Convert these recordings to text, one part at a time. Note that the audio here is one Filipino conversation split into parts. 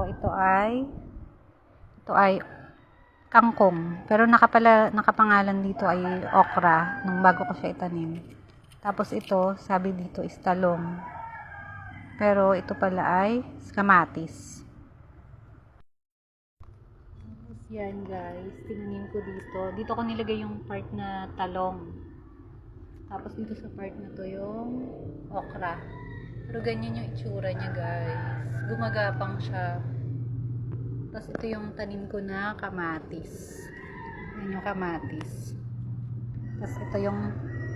ito ay kangkong. Pero nakapangalan dito ay okra nung bago ko siya itanim. Tapos ito, sabi dito is talong. Pero ito pala ay kamatis. Tapos yan guys, tinanim ko dito. Dito ko nilagay yung part na talong. Tapos dito sa part na to yung okra. Pero ganyan yung itsura niya guys. Gumagapang siya. Tapos ito yung tanim ko na kamatis. Yan yung kamatis. Tapos ito yung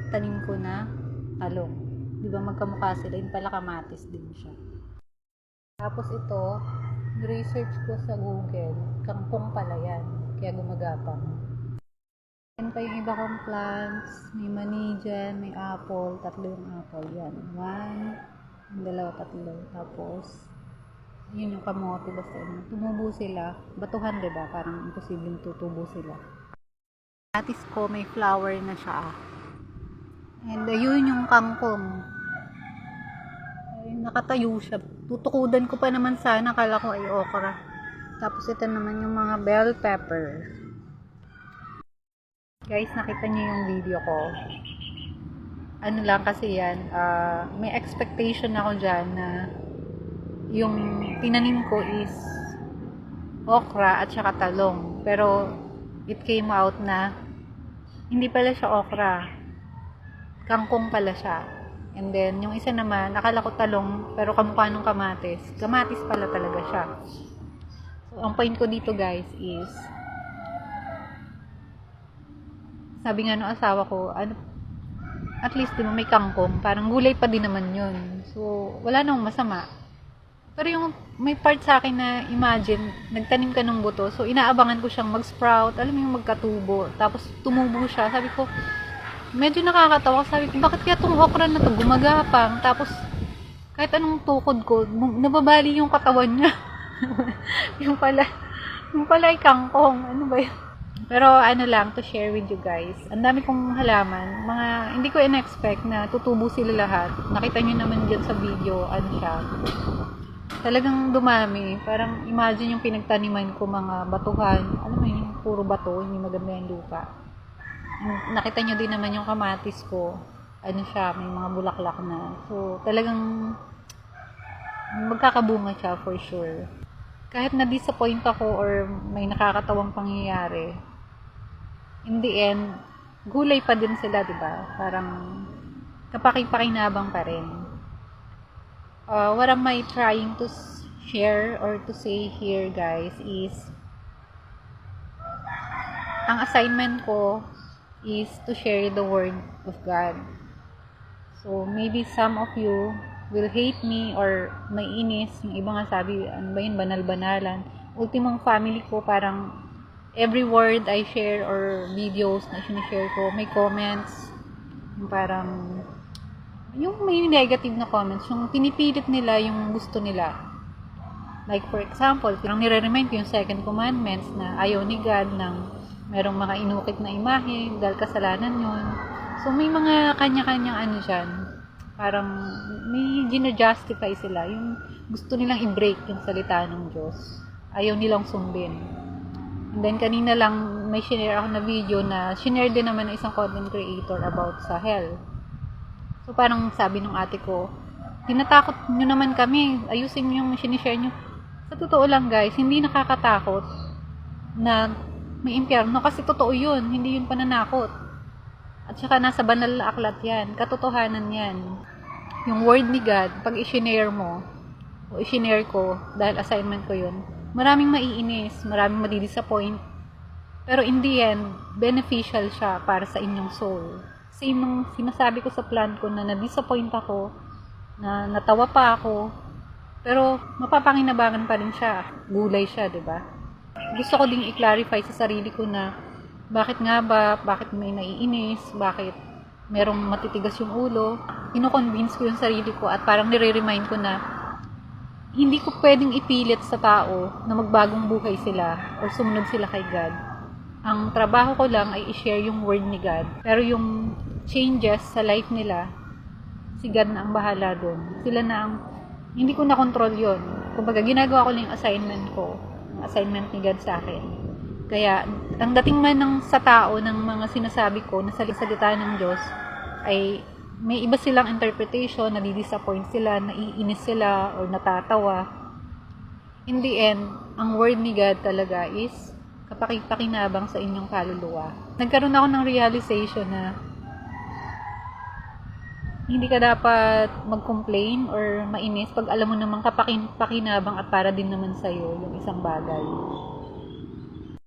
tanim ko na talong. Di ba magkamukha sila? Yung pala kamatis din siya. Tapos ito, research ko sa Google. Kangkong pala yan. Kaya gumagapang. Yan pa yung iba kong plants. May mani dyan, may apple. 3 yung apple. Yan. 1, 2, 3. Tapos, yun yung kamote. Basta yun. Tumubo sila. Batuhan, diba? Parang imposibleng tutubo sila. Kamatis ko, may flower na siya. And yun yung kangkong. Ay, nakatayo siya. Tutukudan ko pa naman sana. Akala ko ay okra. Tapos ito naman yung mga bell pepper. Guys, nakita niyo yung video ko. Ano lang kasi yan. May expectation ako dyan na yung tinanim ko is okra at saka talong. Pero it came out na hindi pala siya okra. Kangkong pala siya. And then, yung isa naman, akala ko talong, pero kamukha nung kamatis. Kamatis pala talaga siya. So, ang point ko dito guys is, sabi nga nung asawa ko, at least di ba may kangkong, parang gulay pa din naman yun. So, wala namang masama. Pero yung may part sa akin na imagine, nagtanim ka ng buto, so inaabangan ko siyang mag-sprout, alam mo yung magkatubo, tapos tumubo siya. Sabi ko, medyo nakakatawa. Sabi ko, bakit kaya itong okra na to gumagapang? Tapos, kahit anong tukod ko, nababali yung katawan niya. yung pala ay kangkong. Ano ba yun? Pero ano lang, to share with you guys. Ang dami kong halaman. Hindi ko in-expect na tutubo sila lahat. Nakita nyo naman dyan sa video, ano siya. Talagang dumami. Parang imagine yung pinagtaniman ko, mga batuhan. Alam mo yun, puro bato, hindi maganda yung lupa. Nakita nyo din naman yung kamatis ko. Ano siya, may mga bulaklak na. So, talagang magkakabunga siya for sure. Kahit na-disappoint ako or may nakakatawang pangyayari, in the end, gulay pa din sila, diba? Parang kapaki-pakinabang pa rin. What am I trying to share or to say here, guys, is ang assignment ko is to share the word of God. So, maybe some of you will hate me or may inis. Yung iba nga sabi, ano ba yun, banal-banalan. Ultimong family ko, parang every word I share or videos na sinishare ko, may comments. Yung parang, yung may negative na comments, yung pinipilit nila yung gusto nila. Like for example, parang nire-remind ko yung second commandments na ayaw ni God ng merong mga inukit na imahe dahil kasalanan yun. So, may mga kanya-kanyang ano dyan. Parang may gina-justify sila. Yung gusto nilang i-break yung salita ng Diyos. Ayaw nilang sundin. And then, kanina lang may shinare ako na video na shinare din naman ng isang content creator about sa hell. So, parang sabi ng ate ko, tinatakot nyo naman kami. Ayusin nyo yung sinishare nyo. Sa totoo lang guys, hindi nakakatakot na may impyerno kasi totoo yun, hindi yun pananakot. At saka nasa banal na aklat yan, katotohanan yan. Yung word ni God, pag i-share mo, o i-share ko, dahil assignment ko yun, maraming maiinis, maraming madidisappoint. Pero in the end, beneficial siya para sa inyong soul. Same nung sinasabi ko sa plan ko na na-disappoint ako, na natawa pa ako, pero mapapanginabangan pa rin siya. Gulay siya, diba? Gusto ko ding i-clarify sa sarili ko na bakit nga ba, bakit may naiinis, bakit merong matitigas yung ulo. Ino-convince ko yung sarili ko at parang nire-remind ko na hindi ko pwedeng ipilit sa tao na magbagong buhay sila o sumunod sila kay God. Ang trabaho ko lang ay i-share yung word ni God. Pero yung changes sa life nila, si God na ang bahala doon. Sila na ang, hindi ko na control yon kumbaga, ginagawa ko lang yung assignment ko. Yung assignment ni God sa akin. Kaya, ang dating man sa tao ng mga sinasabi ko na salita ng Diyos, ay may iba silang interpretation, nadidisappoint sila, naiinis sila, or natatawa. In the end, ang word ni God talaga is kapakipakinabang sa inyong kaluluwa. Nagkaroon ako ng realization na hindi ka dapat mag-complain or mainis pag alam mo namang kapakinabang at para din naman sa'yo yung isang bagay.